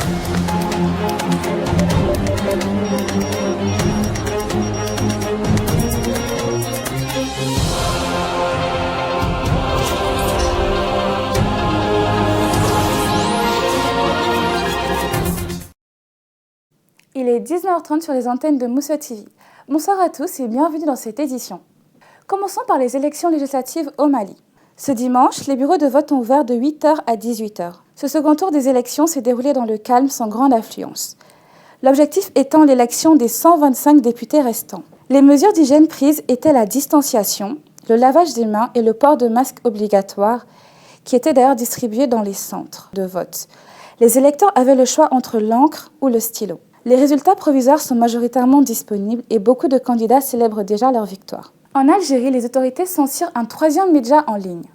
Il est 19h30 sur les antennes de Moussa TV. Bonsoir à tous et bienvenue dans cette édition. Commençons par les élections législatives au Mali. Ce dimanche, les bureaux de vote ont ouvert de 8h à 18h. Ce second tour des élections s'est déroulé dans le calme sans grande affluence. L'objectif étant l'élection des 125 députés restants. Les mesures d'hygiène prises étaient la distanciation, le lavage des mains et le port de masques obligatoire, qui étaient d'ailleurs distribués dans les centres de vote. Les électeurs avaient le choix entre l'encre ou le stylo. Les résultats provisoires sont majoritairement disponibles et beaucoup de candidats célèbrent déjà leur victoire. En Algérie, les autorités censurent un troisième média en ligne.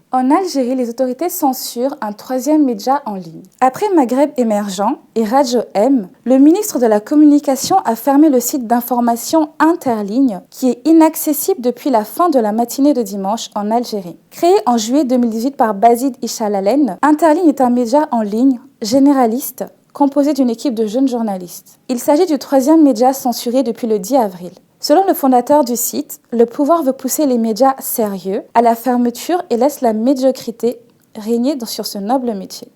Après Maghreb émergent et Radio M, le ministre de la Communication a fermé le site d'information Interligne qui est inaccessible depuis la fin de la matinée de dimanche en Algérie. Créé en juillet 2018 par Bazid Ichalalen, Interligne est un média en ligne généraliste composé d'une équipe de jeunes journalistes. Il s'agit du troisième média censuré depuis le 10 avril. Selon le fondateur du site, le pouvoir veut pousser les médias sérieux à la fermeture et laisse la médiocrité régner sur ce noble métier.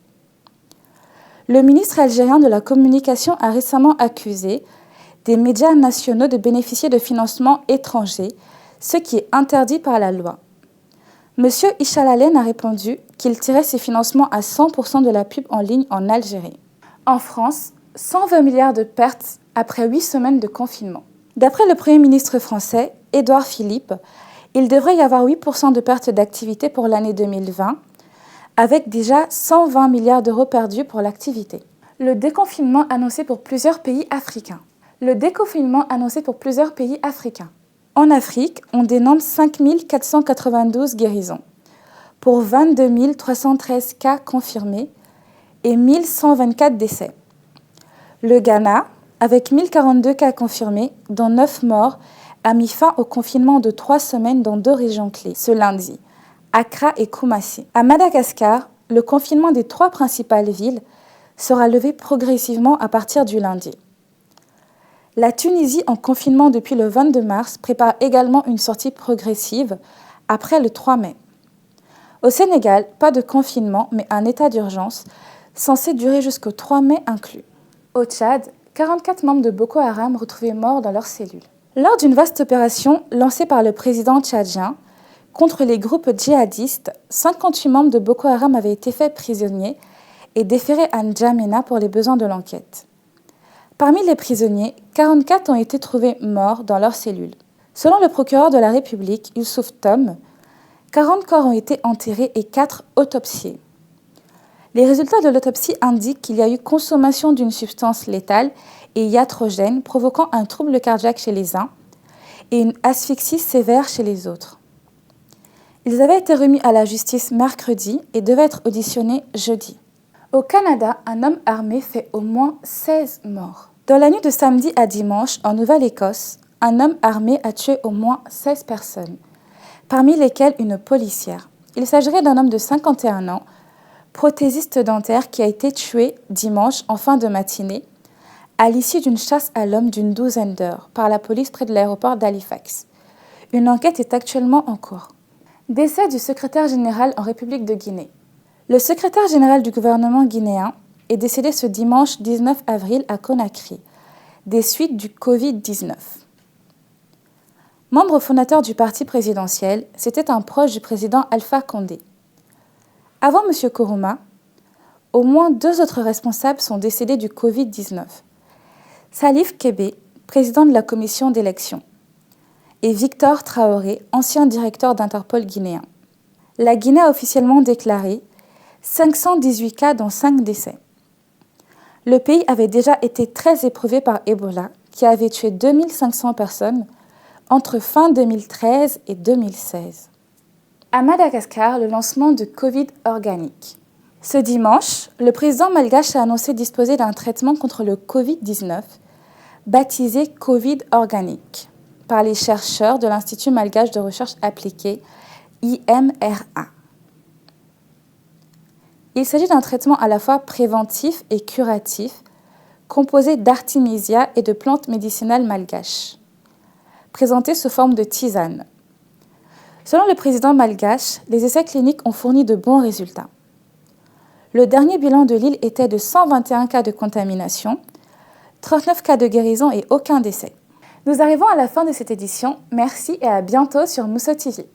Le ministre algérien de la Communication a récemment accusé des médias nationaux de bénéficier de financements étrangers, ce qui est interdit par la loi. Monsieur Ichalalen a répondu qu'il tirait ses financements à 100% de la pub en ligne en Algérie. En France, 120 milliards de pertes après 8 semaines de confinement. D'après le Premier ministre français, Édouard Philippe, il devrait y avoir 8% de pertes d'activité pour l'année 2020, avec déjà 120 milliards d'euros perdus pour l'activité. Le déconfinement annoncé pour plusieurs pays africains. En Afrique, on dénombre 5 492 guérisons, pour 22 313 cas confirmés et 1124 décès. Le Ghana, avec 1042 cas confirmés, dont 9 morts, a mis fin au confinement de 3 semaines dans 2 régions clés, ce lundi, Accra et Koumassi. À Madagascar, le confinement des 3 principales villes sera levé progressivement à partir du lundi. La Tunisie, en confinement depuis le 22 mars, prépare également une sortie progressive après le 3 mai. Au Sénégal, pas de confinement, mais un état d'urgence censé durer jusqu'au 3 mai inclus. Au Tchad, 44 membres de Boko Haram retrouvés morts dans leurs cellules. Lors d'une vaste opération lancée par le président tchadien contre les groupes djihadistes, 58 membres de Boko Haram avaient été faits prisonniers et déférés à N'Djamena pour les besoins de l'enquête. Parmi les prisonniers, 44 ont été trouvés morts dans leurs cellules. Selon le procureur de la République, Youssouf Tom, 40 corps ont été enterrés et 4 autopsiés. Les résultats de l'autopsie indiquent qu'il y a eu consommation d'une substance létale et iatrogène provoquant un trouble cardiaque chez les uns et une asphyxie sévère chez les autres. Ils avaient été remis à la justice mercredi et devaient être auditionnés jeudi. Au Canada, un homme armé fait au moins 16 morts. Dans la nuit de samedi à dimanche, en Nouvelle-Écosse, un homme armé a tué au moins 16 personnes, parmi lesquelles une policière. Il s'agirait d'un homme de 51 ans, prothésiste dentaire qui a été tué dimanche en fin de matinée à l'issue d'une chasse à l'homme d'une douzaine d'heures par la police près de l'aéroport d'Halifax. Une enquête est actuellement en cours. Décès du secrétaire général en République de Guinée. Le secrétaire général du gouvernement guinéen est décédé ce dimanche 19 avril à Conakry, des suites du Covid-19. Membre fondateur du parti présidentiel, c'était un proche du président Alpha Condé. Avant M. Kourouma, au moins 2 autres responsables sont décédés du Covid-19. Salif Kébé, président de la commission d'élection, et Victor Traoré, ancien directeur d'Interpol guinéen. La Guinée a officiellement déclaré 518 cas dont 5 décès. Le pays avait déjà été très éprouvé par Ebola, qui avait tué 2500 personnes entre fin 2013 et 2016. À Madagascar, le lancement de Covid organique. Ce dimanche, le président malgache a annoncé disposer d'un traitement contre le Covid-19, baptisé Covid organique, par les chercheurs de l'Institut malgache de recherche appliquée, IMRA. Il s'agit d'un traitement à la fois préventif et curatif composé d'artémisia et de plantes médicinales malgaches, présentées sous forme de tisane. Selon le président malgache, les essais cliniques ont fourni de bons résultats. Le dernier bilan de l'île était de 121 cas de contamination, 39 cas de guérison et aucun décès. Nous arrivons à la fin de cette édition. Merci et à bientôt sur Mousso TV.